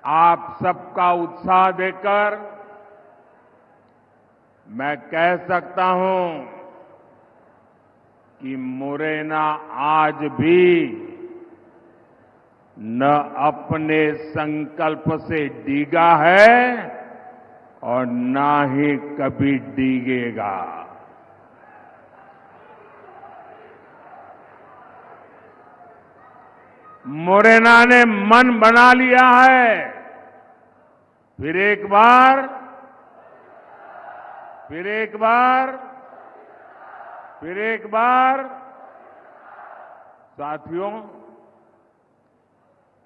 आप सबका उत्साह देखकर मैं कह सकता हूं कि मुरैना आज भी न अपने संकल्प से डिगा है और न ही कभी डिगेगा। मुरैना ने मन बना लिया है। फिर एक बार साथियों,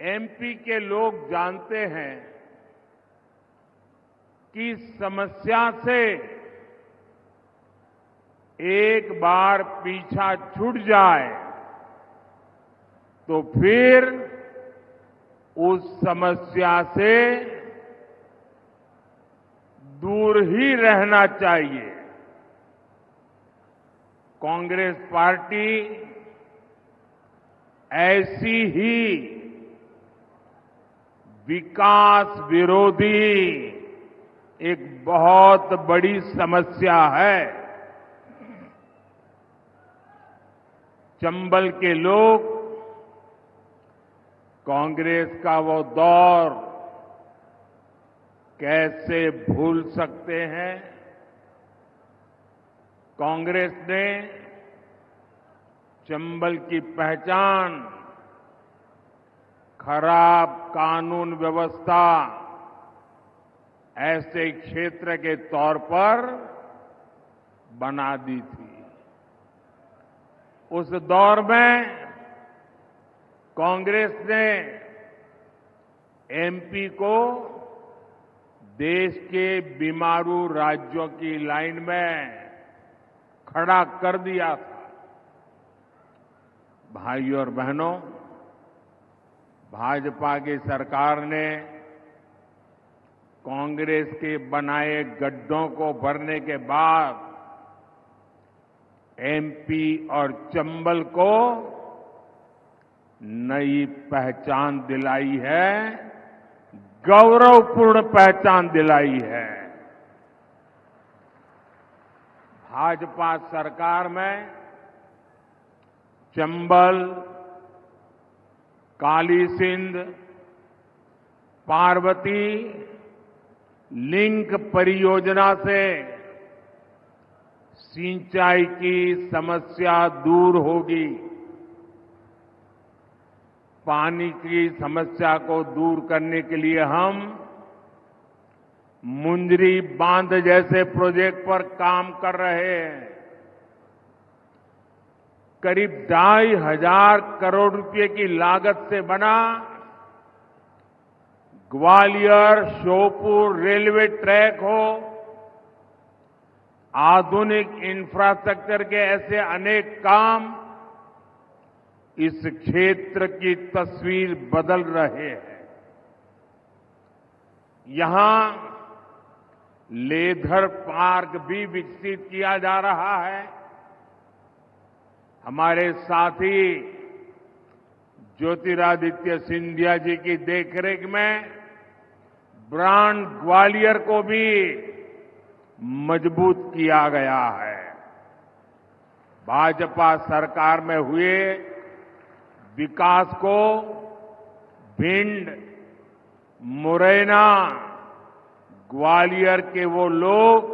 एमपी के लोग जानते हैं कि समस्या से एक बार पीछा छूट जाए तो फिर उस समस्या से दूर ही रहना चाहिए। कांग्रेस पार्टी ऐसी ही विकास विरोधी एक बहुत बड़ी समस्या है। चंबल के लोग कांग्रेस का वो दौर कैसे भूल सकते हैं। कांग्रेस ने चंबल की पहचान खराब कानून व्यवस्था ऐसे क्षेत्र के तौर पर बना दी थी। उस दौर में कांग्रेस ने एमपी को देश के बीमारू राज्यों की लाइन में खड़ा कर दिया था। भाइयों और बहनों, भाजपा की सरकार ने कांग्रेस के बनाए गड्ढों को भरने के बाद एमपी और चंबल को नई पहचान दिलाई है, गौरवपूर्ण पहचान दिलाई है। भाजपा सरकार में चंबल, काली सिंध, पार्वती लिंक परियोजना से सिंचाई की समस्या दूर होगी। पानी की समस्या को दूर करने के लिए हम मुंदरी बांध जैसे प्रोजेक्ट पर काम कर रहे हैं। करीब 2,500 करोड़ रुपए की लागत से बना ग्वालियर श्योपुर रेलवे ट्रैक हो, आधुनिक इंफ्रास्ट्रक्चर के ऐसे अनेक काम इस क्षेत्र की तस्वीर बदल रहे हैं। यहां लेदर पार्क भी विकसित किया जा रहा है। हमारे साथी ज्योतिरादित्य सिंधिया जी की देखरेख में ब्रांड ग्वालियर को भी मजबूत किया गया है। भाजपा सरकार में हुए विकास को भिंड, मुरैना, ग्वालियर के वो लोग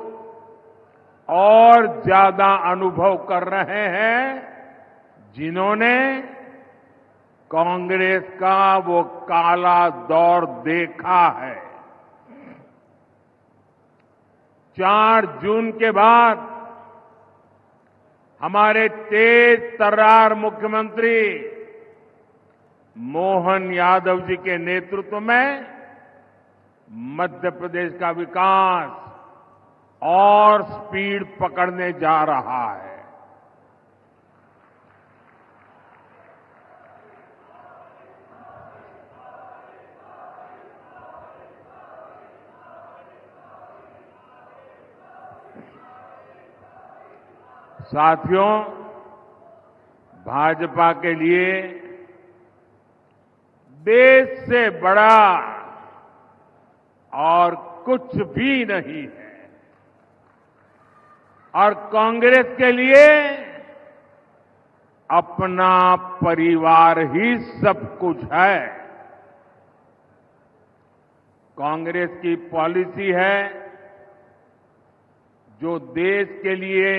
और ज्यादा अनुभव कर रहे हैं जिन्होंने कांग्रेस का वो काला दौर देखा है। 4 जून के बाद हमारे तेज तर्रार मुख्यमंत्री मोहन यादव जी के नेतृत्व में मध्य प्रदेश का विकास और स्पीड पकड़ने जा रहा है। साथियों, भाजपा के लिए देश से बड़ा और कुछ भी नहीं है। और कांग्रेस के लिए अपना परिवार ही सब कुछ है। कांग्रेस की पॉलिसी है जो देश के लिए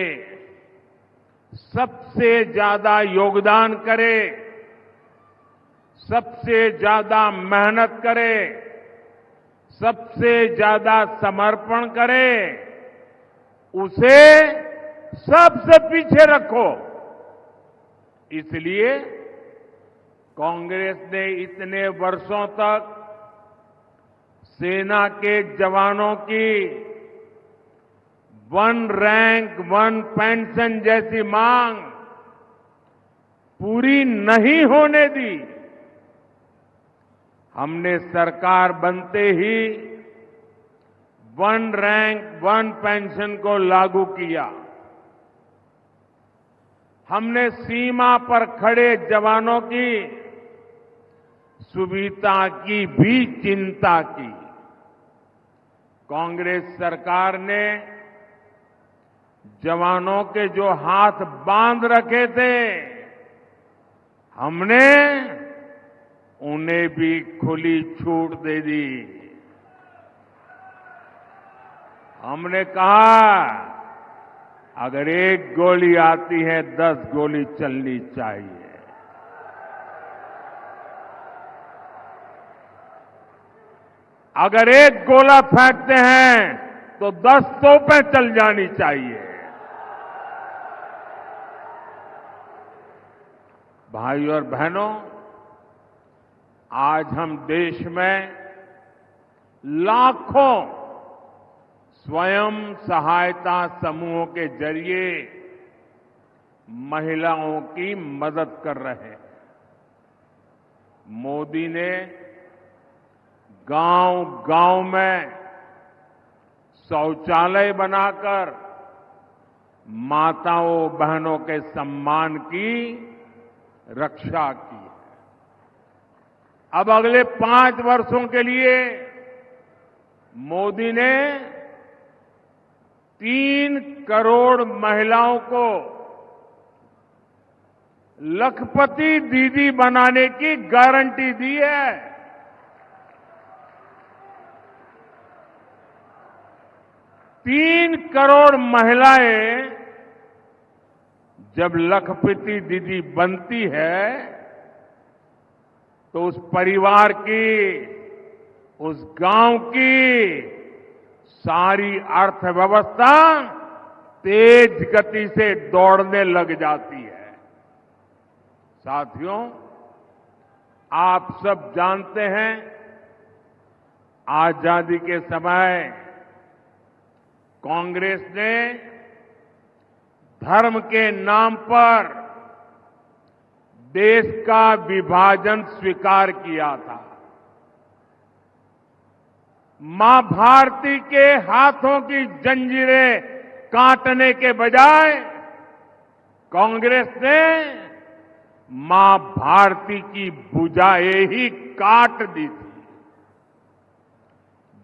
सबसे ज्यादा योगदान करे, सबसे ज्यादा मेहनत करे, सबसे ज्यादा समर्पण करे, उसे सबसे पीछे रखो। इसलिए कांग्रेस ने इतने वर्षों तक सेना के जवानों की वन रैंक वन पेंशन जैसी मांग पूरी नहीं होने दी। हमने सरकार बनते ही वन रैंक वन पेंशन को लागू किया। हमने सीमा पर खड़े जवानों की सुविधा की भी चिंता की। कांग्रेस सरकार ने जवानों के जो हाथ बांध रखे थे, हमने उन्हें भी खुली छूट दे दी। हमने कहा अगर एक गोली आती है 10 गोली चलनी चाहिए। अगर एक गोला फेंकते हैं तो 10 तोपें चल जानी चाहिए। भाइयों और बहनों, आज हम देश में लाखों स्वयं सहायता समूहों के जरिए महिलाओं की मदद कर रहे हैं। मोदी ने गांव-गांव में शौचालय बनाकर माताओं बहनों के सम्मान की रक्षा की है। अब अगले 5 वर्षों के लिए मोदी ने 3 करोड़ महिलाओं को लखपति दीदी बनाने की गारंटी दी है। 3 करोड़ महिलाएं जब लखपति दीदी बनती है तो उस परिवार की, उस गांव की सारी अर्थव्यवस्था तेज गति से दौड़ने लग जाती है। साथियों, आप सब जानते हैं आजादी के समय कांग्रेस ने धर्म के नाम पर देश का विभाजन स्वीकार किया था। मां भारती के हाथों की जंजीरें काटने के बजाय कांग्रेस ने मां भारती की भुजाएं ही काट दी थी,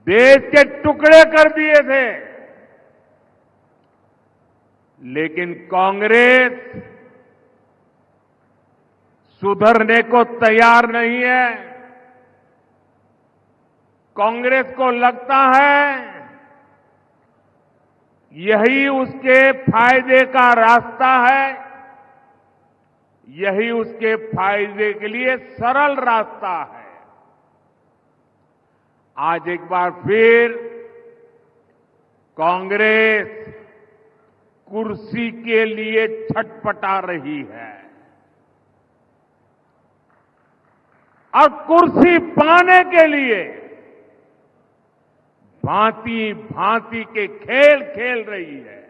देश के टुकड़े कर दिए थे। लेकिन कांग्रेस सुधरने को तैयार नहीं है। कांग्रेस को लगता है यही उसके फायदे का रास्ता है, यही उसके फायदे के लिए सरल रास्ता है। आज एक बार फिर कांग्रेस कुर्सी के लिए छटपटा रही है और कुर्सी पाने के लिए भांति भांति के खेल खेल रही है।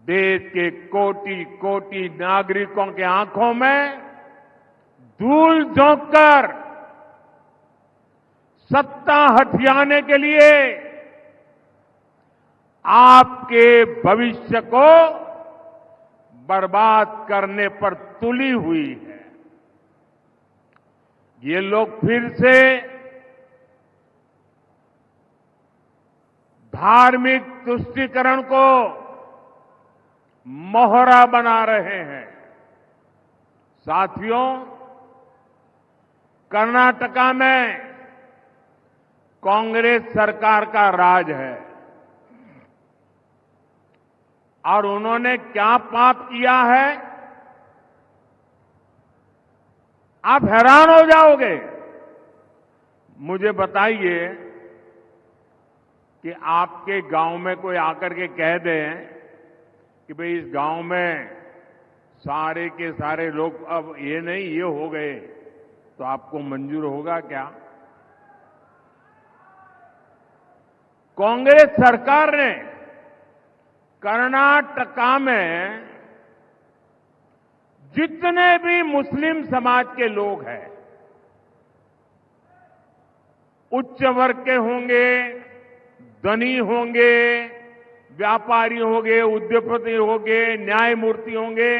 देश के कोटि कोटि नागरिकों के आंखों में धूल झोंककर सत्ता हथियाने के लिए आपके भविष्य को बर्बाद करने पर तुली हुई है। ये लोग फिर से धार्मिक तुष्टीकरण को मोहरा बना रहे हैं। साथियों, कर्नाटका में कांग्रेस सरकार का राज है और उन्होंने क्या पाप किया है, आप हैरान हो जाओगे। मुझे बताइए कि आपके गांव में कोई आकर के कह दे कि भाई इस गांव में सारे के सारे लोग अब ये नहीं ये हो गए, तो आपको मंजूर होगा क्या? कांग्रेस सरकार ने कर्नाटका में जितने भी मुस्लिम समाज के लोग हैं, उच्च वर्ग के होंगे, धनी होंगे, व्यापारी होंगे, उद्योगपति होंगे, न्यायमूर्ति होंगे,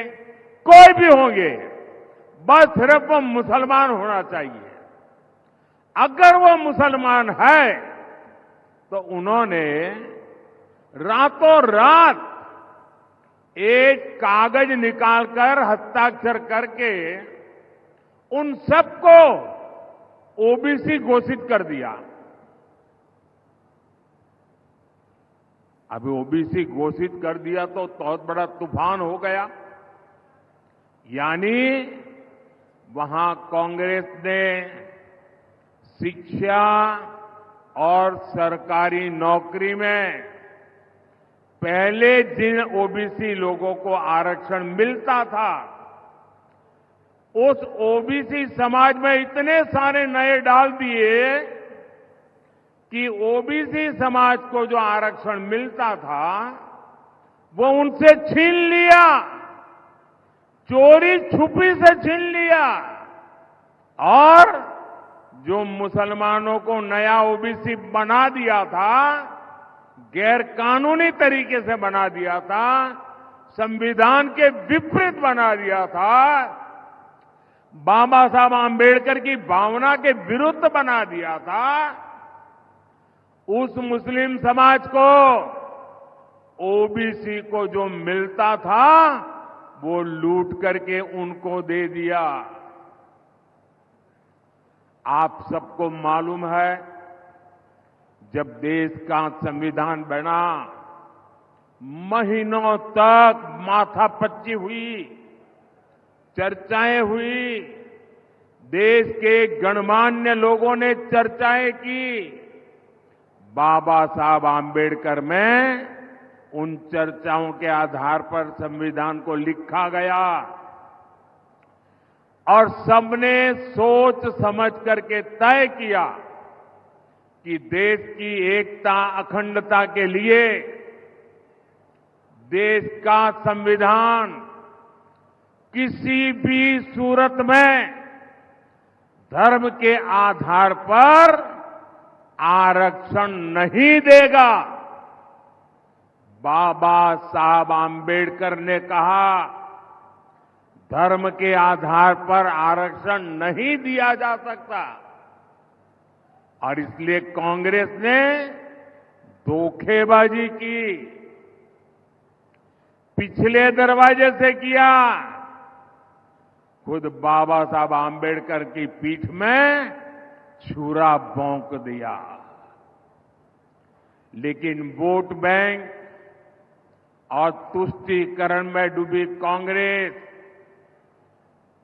कोई भी होंगे, बस सिर्फ वो मुसलमान होना चाहिए। अगर वो मुसलमान है तो उन्होंने रातों रात एक कागज निकालकर हस्ताक्षर करके उन सबको ओबीसी घोषित कर दिया। अभी ओबीसी घोषित कर दिया तो बहुत बड़ा तूफान हो गया। यानी वहां कांग्रेस ने शिक्षा और सरकारी नौकरी में पहले जिन ओबीसी लोगों को आरक्षण मिलता था, उस ओबीसी समाज में इतने सारे नए डाल दिए कि ओबीसी समाज को जो आरक्षण मिलता था वो उनसे छीन लिया, चोरी छुपी से छीन लिया। और जो मुसलमानों को नया ओबीसी बना दिया था, गैर कानूनी तरीके से बना दिया था, संविधान के विपरीत बना दिया था, बाबा साहब आंबेडकर की भावना के विरुद्ध बना दिया था, उस मुस्लिम समाज को ओबीसी को जो मिलता था वो लूट करके उनको दे दिया। आप सबको मालूम है, जब देश का संविधान बना, महीनों तक माथापच्ची हुई, चर्चाएं हुई, देश के गणमान्य लोगों ने चर्चाएं की। बाबा साहब आंबेडकर में उन चर्चाओं के आधार पर संविधान को लिखा गया और सबने सोच समझ करके तय किया कि देश की एकता अखंडता के लिए देश का संविधान किसी भी सूरत में धर्म के आधार पर आरक्षण नहीं देगा। बाबा साहब आंबेडकर ने कहा, धर्म के आधार पर आरक्षण नहीं दिया जा सकता। और इसलिए कांग्रेस ने धोखेबाजी की, पिछले दरवाजे से किया। खुद बाबा साहब आंबेडकर की पीठ में छुरा भोंक दिया। लेकिन वोट बैंक और तुष्टीकरण में डूबी कांग्रेस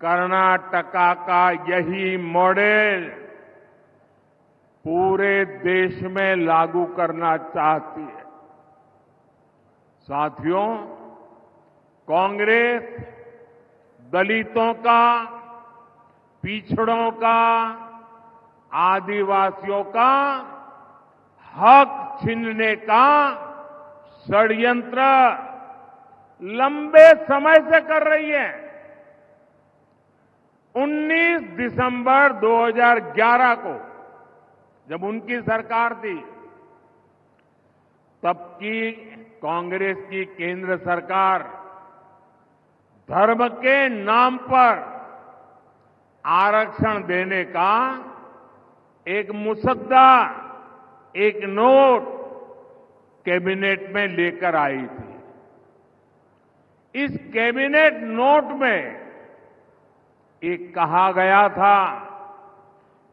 कर्नाटका का यही मॉडल पूरे देश में लागू करना चाहती है। साथियों, कांग्रेस दलितों का, पिछड़ों का, आदिवासियों का हक छीनने का षड्यंत्र लंबे समय से कर रही है। 19 दिसंबर 2011 को जब उनकी सरकार थी, तब की कांग्रेस की केंद्र सरकार धर्म के नाम पर आरक्षण देने का एक मुसद्दा, एक नोट कैबिनेट में लेकर आई थी। इस कैबिनेट नोट में एक कहा गया था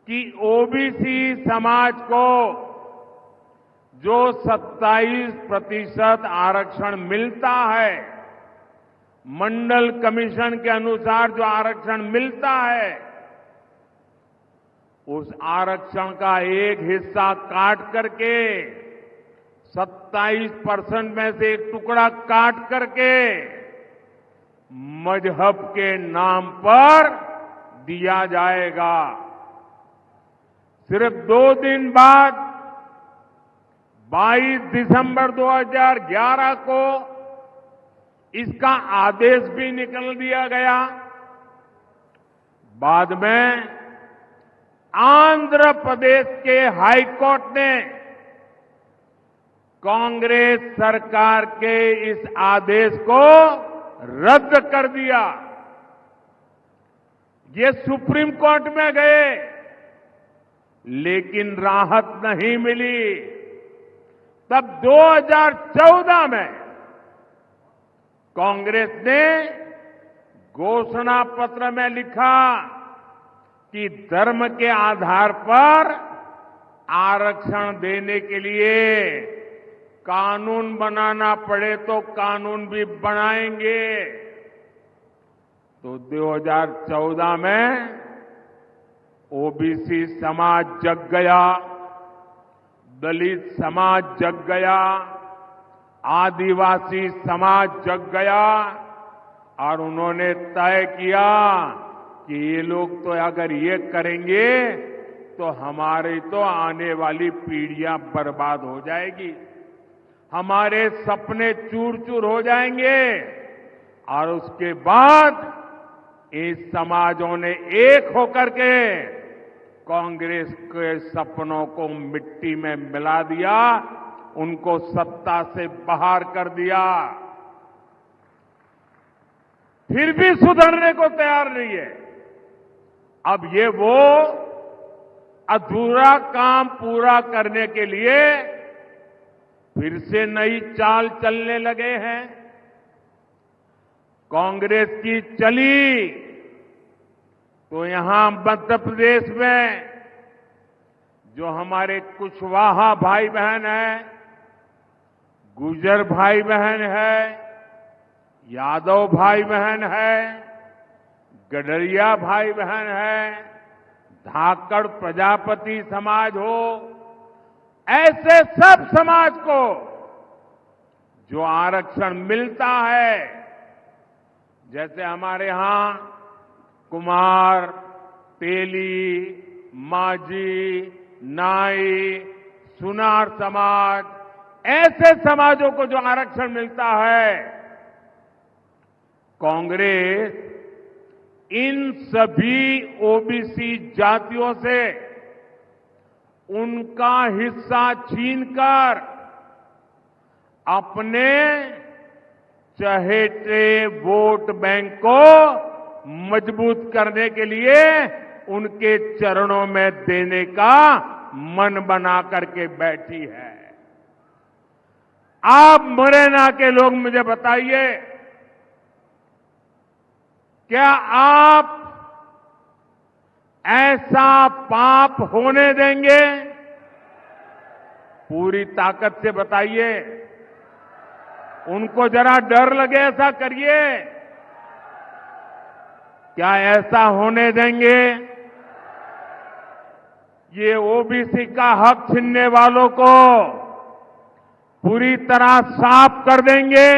कि ओबीसी समाज को जो 27% आरक्षण मिलता है, मंडल कमीशन के अनुसार जो आरक्षण मिलता है, उस आरक्षण का एक हिस्सा काट करके 27% में से एक टुकड़ा काट करके मजहब के नाम पर दिया जाएगा। सिर्फ 2 दिन बाद 22 दिसंबर 2011 को इसका आदेश भी निकल दिया गया। बाद में आंध्र प्रदेश के हाई कोर्ट ने कांग्रेस सरकार के इस आदेश को रद्द कर दिया। ये सुप्रीम कोर्ट में गए, लेकिन राहत नहीं मिली। तब 2014 में कांग्रेस ने घोषणा पत्र में लिखा कि धर्म के आधार पर आरक्षण देने के लिए कानून बनाना पड़े तो कानून भी बनाएंगे। तो 2014 में ओबीसी समाज जग गया, दलित समाज जग गया, आदिवासी समाज जग गया और उन्होंने तय किया कि ये लोग तो अगर ये करेंगे तो हमारी तो आने वाली पीढ़ियां बर्बाद हो जाएगी, हमारे सपने चूर चूर हो जाएंगे। और उसके बाद इस समाजों ने एक होकर के कांग्रेस के सपनों को मिट्टी में मिला दिया, उनको सत्ता से बाहर कर दिया। फिर भी सुधरने को तैयार नहीं है। अब ये वो अधूरा काम पूरा करने के लिए फिर से नई चाल चलने लगे हैं। कांग्रेस की चली तो यहां मध्य प्रदेश में जो हमारे कुशवाहा भाई बहन हैं, गुर्जर भाई बहन है, यादव भाई बहन है, गडरिया भाई बहन है, धाकड़ प्रजापति समाज हो, ऐसे सब समाज को जो आरक्षण मिलता है, जैसे हमारे यहां कुमार, तेली, माझी, नाई, सुनार समाज, ऐसे समाजों को जो आरक्षण मिलता है, कांग्रेस इन सभी ओबीसी जातियों से उनका हिस्सा छीनकर अपने चहेते वोट बैंक को मजबूत करने के लिए उनके चरणों में देने का मन बना करके बैठी है। आप मुरैना के लोग मुझे बताइए, क्या आप ऐसा पाप होने देंगे? पूरी ताकत से बताइए। उनको जरा डर लगे ऐसा करिए। क्या ऐसा होने देंगे? ये ओबीसी का हक छीनने वालों को पूरी तरह साफ कर देंगे,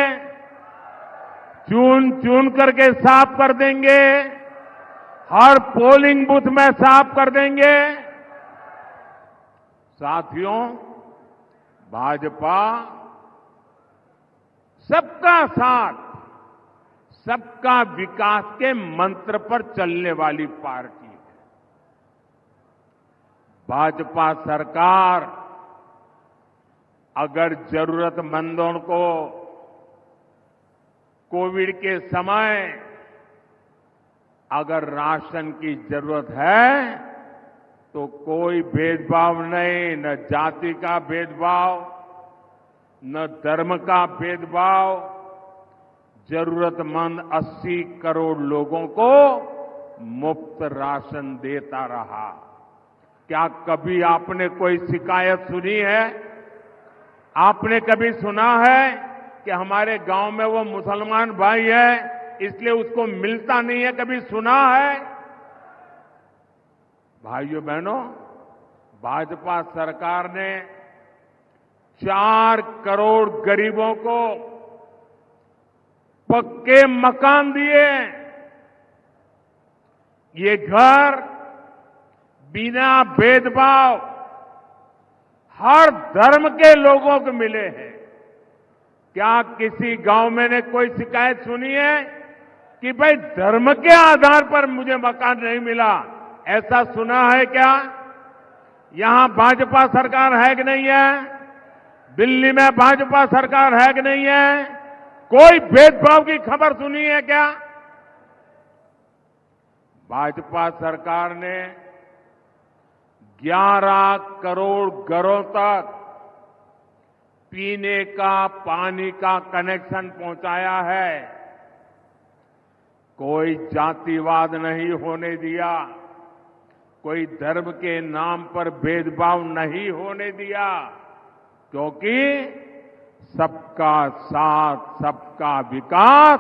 चुन चुन करके साफ कर देंगे, हर पोलिंग बूथ में साफ कर देंगे। साथियों, भाजपा सबका साथ, सबका विकास के मंत्र पर चलने वाली पार्टी है। भाजपा सरकार अगर जरूरतमंदों को कोविड के समय अगर राशन की जरूरत है तो कोई भेदभाव नहीं, न जाति का भेदभाव, न धर्म का भेदभाव जरूरतमंद 80 करोड़ लोगों को मुफ्त राशन देता रहा। क्या कभी आपने कोई शिकायत सुनी है? आपने कभी सुना है कि हमारे गांव में वो मुसलमान भाई है इसलिए उसको मिलता नहीं है? कभी सुना है? भाइयों बहनों, भाजपा सरकार ने 4 करोड़ गरीबों को पक्के मकान दिए। ये घर बिना भेदभाव हर धर्म के लोगों को मिले हैं। क्या किसी गांव में ने कोई शिकायत सुनी है कि भाई धर्म के आधार पर मुझे मकान नहीं मिला? ऐसा सुना है क्या? यहां भाजपा सरकार है कि नहीं है? दिल्ली में भाजपा सरकार है कि नहीं है? कोई भेदभाव की खबर सुनी है क्या? भाजपा सरकार ने 11 करोड़ घरों तक पीने का पानी का कनेक्शन पहुंचाया है। कोई जातिवाद नहीं होने दिया, कोई धर्म के नाम पर भेदभाव नहीं होने दिया, क्योंकि सबका साथ सबका विकास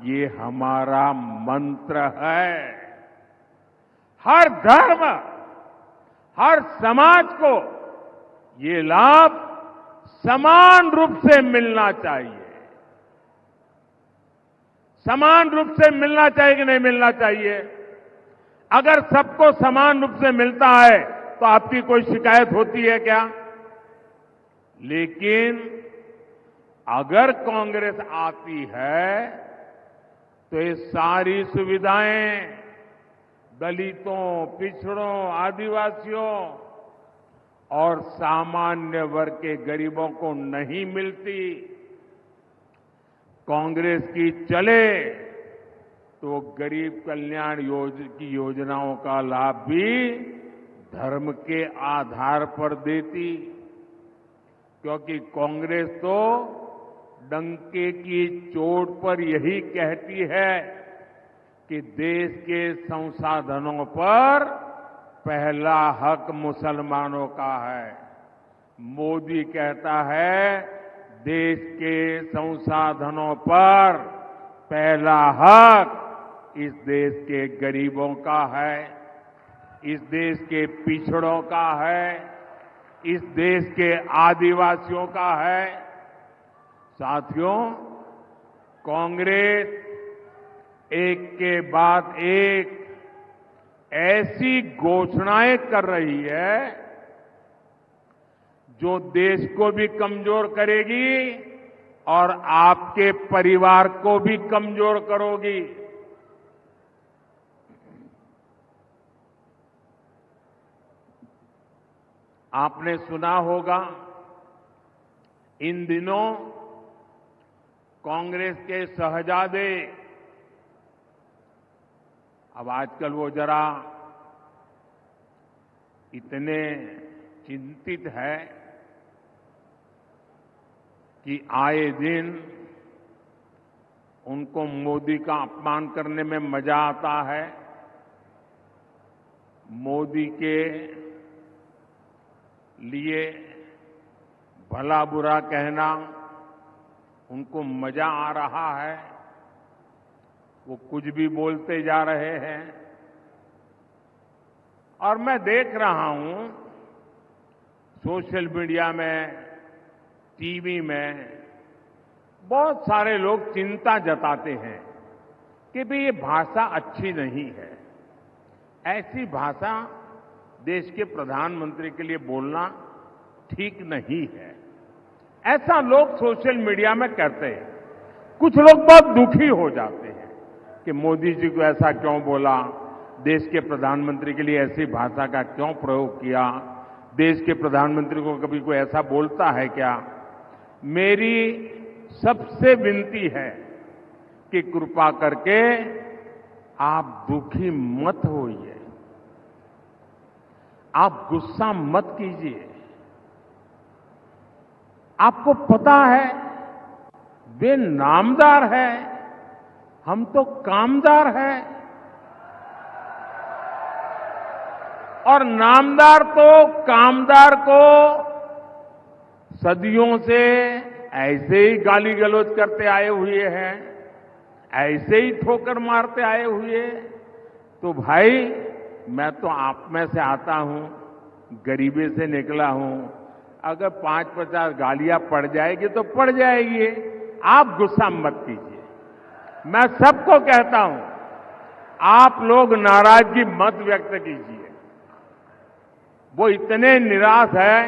ये हमारा मंत्र है। हर धर्म, हर समाज को ये लाभ समान रूप से मिलना चाहिए। समान रूप से मिलना चाहिए कि नहीं मिलना चाहिए? अगर सबको समान रूप से मिलता है तो आपकी कोई शिकायत होती है क्या? लेकिन अगर कांग्रेस आती है तो ये सारी सुविधाएं दलितों, पिछड़ों, आदिवासियों और सामान्य वर्ग के गरीबों को नहीं मिलती। कांग्रेस की चले तो गरीब कल्याण की योजनाओं का लाभ भी धर्म के आधार पर देती, क्योंकि कांग्रेस तो डंके की चोट पर यही कहती है कि देश के संसाधनों पर पहला हक मुसलमानों का है। मोदी कहता है देश के संसाधनों पर पहला हक इस देश के गरीबों का है, इस देश के पिछड़ों का है, इस देश के आदिवासियों का है। साथियों, कांग्रेस एक के बाद एक ऐसी घोषणाएं कर रही है जो देश को भी कमजोर करेगी और आपके परिवार को भी कमजोर करोगी। आपने सुना होगा इन दिनों कांग्रेस के शहजादे, अब आजकल वो जरा इतने चिंतित है कि आए दिन उनको मोदी का अपमान करने में मजा आता है। मोदी के लिए भला बुरा कहना उनको मजा आ रहा है। वो कुछ भी बोलते जा रहे हैं और मैं देख रहा हूं सोशल मीडिया में, टीवी में बहुत सारे लोग चिंता जताते हैं कि भाई ये भाषा अच्छी नहीं है। ऐसी भाषा देश के प्रधानमंत्री के लिए बोलना ठीक नहीं है, ऐसा लोग सोशल मीडिया में कहते हैं। कुछ लोग बहुत दुखी हो जाते हैं कि मोदी जी को ऐसा क्यों बोला, देश के प्रधानमंत्री के लिए ऐसी भाषा का क्यों प्रयोग किया, देश के प्रधानमंत्री को कभी कोई ऐसा बोलता है क्या? मेरी सबसे विनती है कि कृपा करके आप दुखी मत होइए, आप गुस्सा मत कीजिए। आपको पता है वे नामदार है, हम तो कामदार हैं। और नामदार तो कामदार को सदियों से ऐसे ही गाली गलौज करते आए हुए हैं, ऐसे ही ठोकर मारते आए हुए। तो भाई मैं तो आप में से आता हूं, गरीबी से निकला हूं। अगर 5-50 गालियां पड़ जाएगी तो पड़ जाएगी, आप गुस्सा मत कीजिए। मैं सबको कहता हूं, आप लोग नाराजगी मत व्यक्त कीजिए। वो इतने निराश है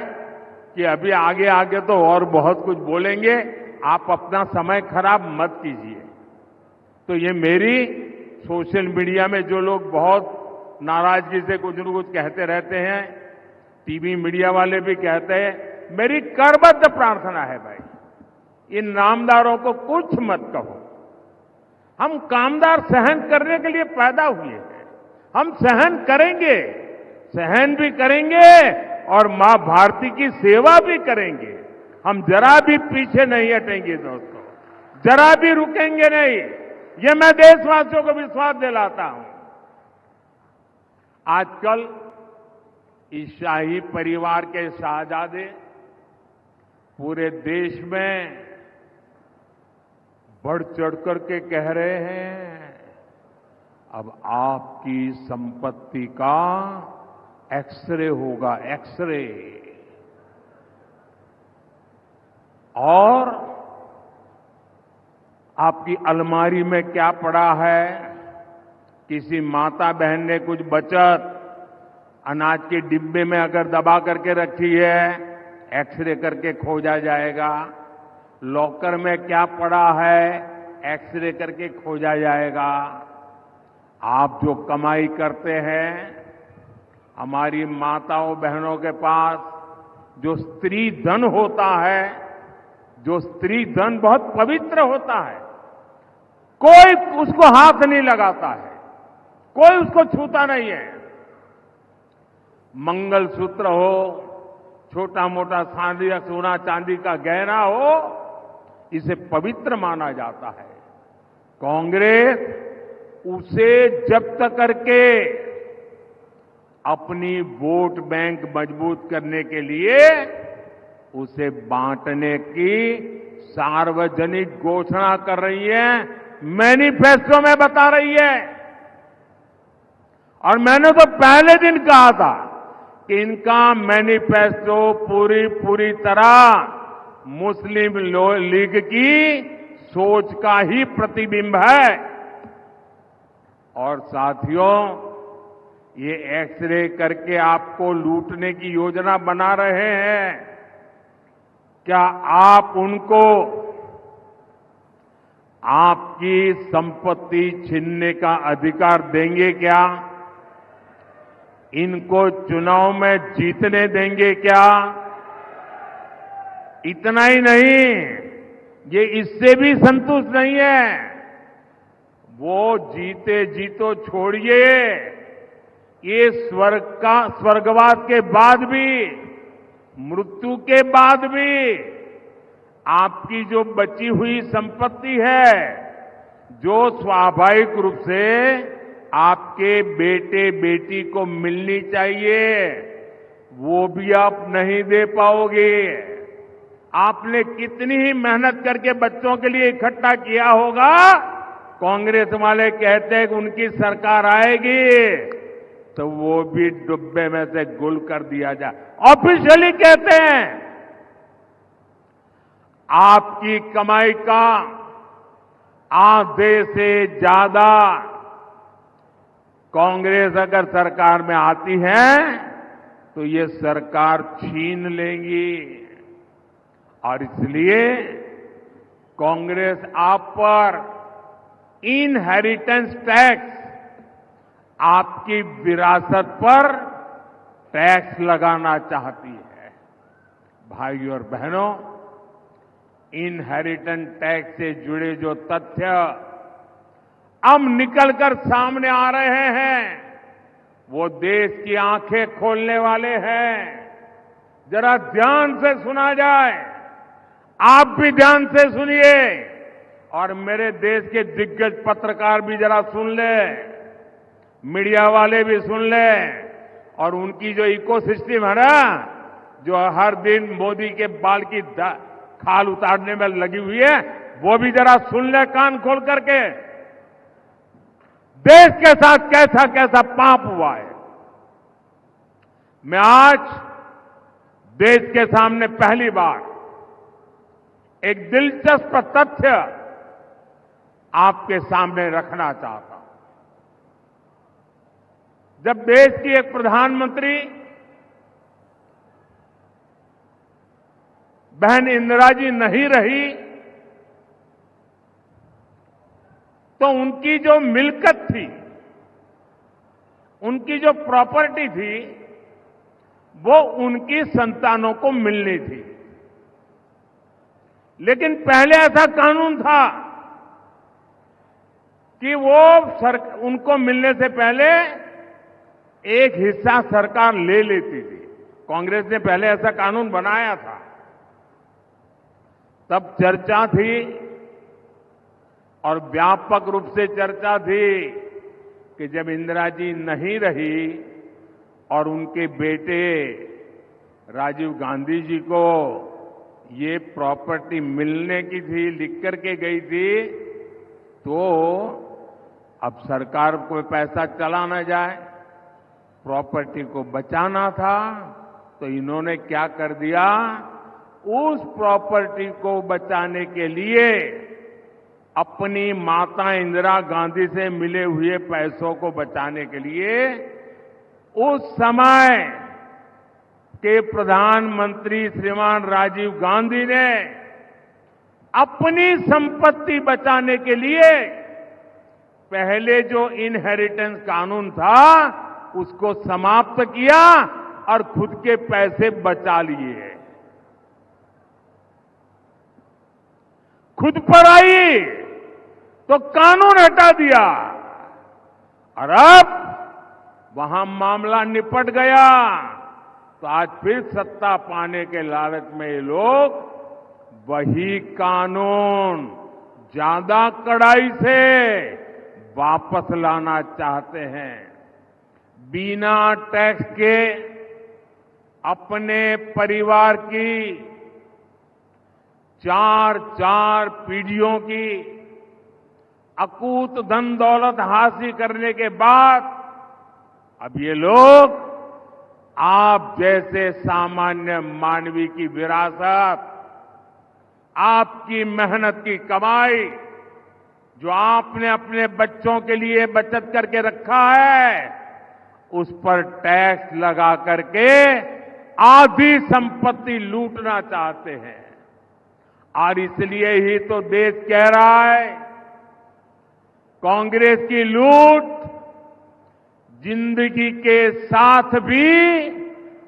कि अभी आगे आगे तो और बहुत कुछ बोलेंगे, आप अपना समय खराब मत कीजिए। तो ये मेरी सोशल मीडिया में जो लोग बहुत नाराजगी से कुछ न कुछ कहते रहते हैं, टीवी मीडिया वाले भी कहते हैं, मेरी करबद्ध प्रार्थना है भाई, इन नामदारों को कुछ मत कहो। हम कामदार सहन करने के लिए पैदा हुए हैं, हम सहन करेंगे, सहन भी करेंगे और मां भारती की सेवा भी करेंगे। हम जरा भी पीछे नहीं हटेंगे दोस्तों, जरा भी रुकेंगे नहीं। ये मैं देशवासियों को विश्वास दिलाता हूं। आजकल इस शाही परिवार के शाहजादे पूरे देश में बढ़ चढ़ करके कह रहे हैं, अब आपकी संपत्ति का एक्सरे होगा, एक्सरे। और आपकी अलमारी में क्या पड़ा है, किसी माता बहन ने कुछ बचत अनाज के डिब्बे में अगर दबा करके रखी है, एक्सरे करके खोजा जाएगा। लॉकर में क्या पड़ा है, एक्सरे करके खोजा जाएगा। आप जो कमाई करते हैं, हमारी माताओं बहनों के पास जो स्त्री धन होता है, जो स्त्री धन बहुत पवित्र होता है, कोई उसको हाथ नहीं लगाता है, कोई उसको छूता नहीं है। मंगलसूत्र हो, छोटा मोटा सोना चांदी का गहना हो, इसे पवित्र माना जाता है। कांग्रेस उसे जब्त करके अपनी वोट बैंक मजबूत करने के लिए उसे बांटने की सार्वजनिक घोषणा कर रही है, मैनिफेस्टो में बता रही है। और मैंने तो पहले दिन कहा था कि इनका मैनिफेस्टो पूरी तरह मुस्लिम लीग की सोच का ही प्रतिबिंब है। और साथियों, ये एक्सरे करके आपको लूटने की योजना बना रहे हैं। क्या आप उनको आपकी संपत्ति छीनने का अधिकार देंगे क्या? इनको चुनाव में जीतने देंगे क्या? इतना ही नहीं, ये इससे भी संतुष्ट नहीं है। वो जीते जीतो छोड़िए, ये स्वर्गवास के बाद भी, मृत्यु के बाद भी आपकी जो बची हुई संपत्ति है, जो स्वाभाविक रूप से आपके बेटे बेटी को मिलनी चाहिए, वो भी आप नहीं दे पाओगे। आपने कितनी ही मेहनत करके बच्चों के लिए इकट्ठा किया होगा। कांग्रेस वाले कहते हैं कि उनकी सरकार आएगी तो वो भी डुब्बे में से गुल कर दिया जाए। ऑफिशियली कहते हैं आपकी कमाई का आधे से ज्यादा कांग्रेस अगर सरकार में आती है तो ये सरकार छीन लेंगी। और इसलिए कांग्रेस आप पर इनहेरिटेंस टैक्स, आपकी विरासत पर टैक्स लगाना चाहती है। भाइयों और बहनों, इनहेरिटेंस टैक्स से जुड़े जो तथ्य अब निकलकर सामने आ रहे हैं, वो देश की आंखें खोलने वाले हैं। जरा ध्यान से सुना जाए। आप भी ध्यान से सुनिए और मेरे देश के दिग्गज पत्रकार भी जरा सुन ले, मीडिया वाले भी सुन ले, और उनकी जो इकोसिस्टम है ना, जो हर दिन मोदी के बाल की खाल उतारने में लगी हुई है, वो भी जरा सुन ले कान खोल करके। देश के साथ कैसा कैसा पाप हुआ है। मैं आज देश के सामने पहली बार एक दिलचस्प तथ्य आपके सामने रखना चाहता हूं। जब देश की एक प्रधानमंत्री बहन इंदिरा जी नहीं रही, तो उनकी जो मिल्कत थी, उनकी जो प्रॉपर्टी थी, वो उनकी संतानों को मिलनी थी। लेकिन पहले ऐसा कानून था कि वो उनको मिलने से पहले एक हिस्सा सरकार ले लेती थी। कांग्रेस ने पहले ऐसा कानून बनाया था। तब चर्चा थी और व्यापक रूप से चर्चा थी कि जब इंदिरा जी नहीं रही और उनके बेटे राजीव गांधी जी को ये प्रॉपर्टी मिलने की थी, लिख करके गई थी, तो अब सरकार को पैसा चला ना जाए, प्रॉपर्टी को बचाना था, तो इन्होंने क्या कर दिया, उस प्रॉपर्टी को बचाने के लिए अपनी माता इंदिरा गांधी से मिले हुए पैसों को बचाने के लिए उस समय के प्रधानमंत्री श्रीमान राजीव गांधी ने अपनी संपत्ति बचाने के लिए पहले जो इनहेरिटेंस कानून था उसको समाप्त किया और खुद के पैसे बचा लिए। खुद पर आई तो कानून हटा दिया और अब वहां मामला निपट गया, तो आज फिर सत्ता पाने के लालच में ये लोग वही कानून ज्यादा कड़ाई से वापस लाना चाहते हैं। बिना टैक्स के अपने परिवार की 4 पीढ़ियों की अकूत धन दौलत हासिल करने के बाद अब ये लोग आप जैसे सामान्य मानवी की विरासत, आपकी मेहनत की कमाई, जो आपने अपने बच्चों के लिए बचत करके रखा है, उस पर टैक्स लगा करके आधी संपत्ति लूटना चाहते हैं। और इसलिए ही तो देश कह रहा है, कांग्रेस की लूट जिंदगी के साथ भी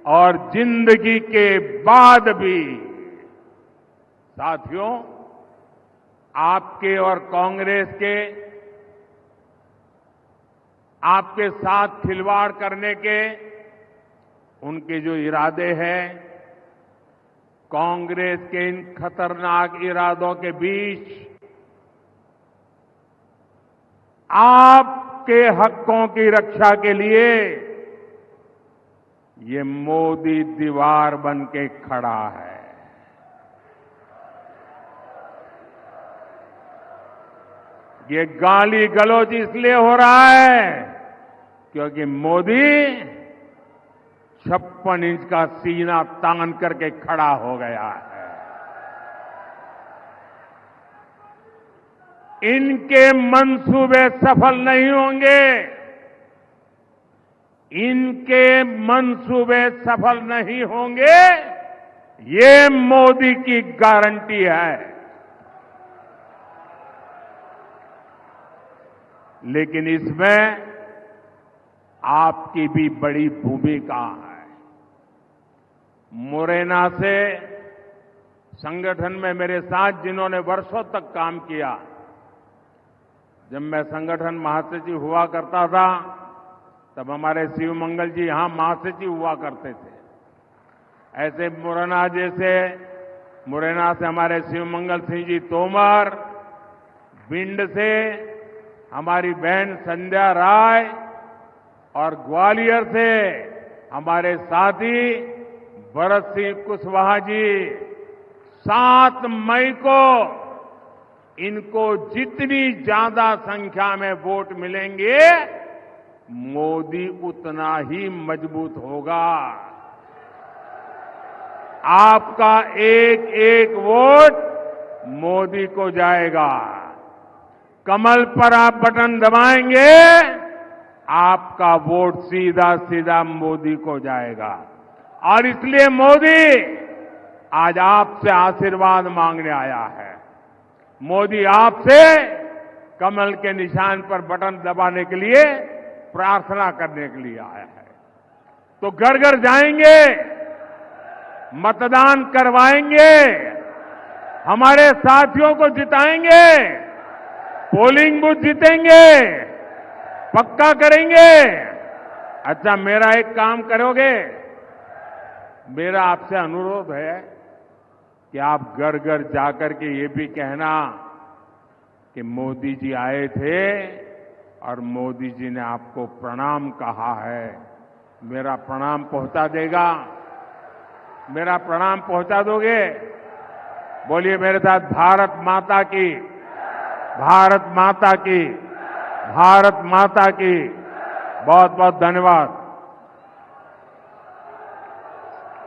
और जिंदगी के बाद भी। साथियों, आपके और कांग्रेस के आपके साथ खिलवाड़ करने के उनके जो इरादे हैं, कांग्रेस के इन खतरनाक इरादों के बीच आपके हकों की रक्षा के लिए ये मोदी दीवार बन के खड़ा है। ये गाली गलौज इसलिए हो रहा है क्योंकि मोदी 56 इंच का सीना तान करके खड़ा हो गया है। इनके मंसूबे सफल नहीं होंगे, इनके मंसूबे सफल नहीं होंगे, ये मोदी की गारंटी है। लेकिन इसमें आपकी भी बड़ी भूमिका है। मुरैना से संगठन में मेरे साथ जिन्होंने वर्षों तक काम किया, जब मैं संगठन महासचिव हुआ करता था तब हमारे शिव मंगल जी यहां महासचिव हुआ करते थे। ऐसे मुरैना जैसे मुरैना से हमारे शिवमंगल सिंह जी तोमर, भिंड से हमारी बहन संध्या राय और ग्वालियर से हमारे साथी भरत सिंह कुशवाहा जी 7 मई को इनको जितनी ज्यादा संख्या में वोट मिलेंगे मोदी उतना ही मजबूत होगा। आपका एक एक वोट मोदी को जाएगा। कमल पर आप बटन दबाएंगे, आपका वोट सीधा सीधा मोदी को जाएगा। और इसलिए मोदी आज आपसे आशीर्वाद मांगने आया है। मोदी आपसे कमल के निशान पर बटन दबाने के लिए प्रार्थना करने के लिए आया है। तो घर घर जाएंगे, मतदान करवाएंगे, हमारे साथियों को जिताएंगे, पोलिंग बूथ जीतेंगे, पक्का करेंगे। अच्छा, मेरा एक काम करोगे? मेरा आपसे अनुरोध है कि आप घर घर जाकर के ये भी कहना कि मोदी जी आए थे और मोदी जी ने आपको प्रणाम कहा है। मेरा प्रणाम पहुंचा देगा? मेरा प्रणाम पहुंचा दोगे? बोलिए मेरे साथ, भारत माता की, भारत माता की, भारत माता की। बहुत बहुत धन्यवाद।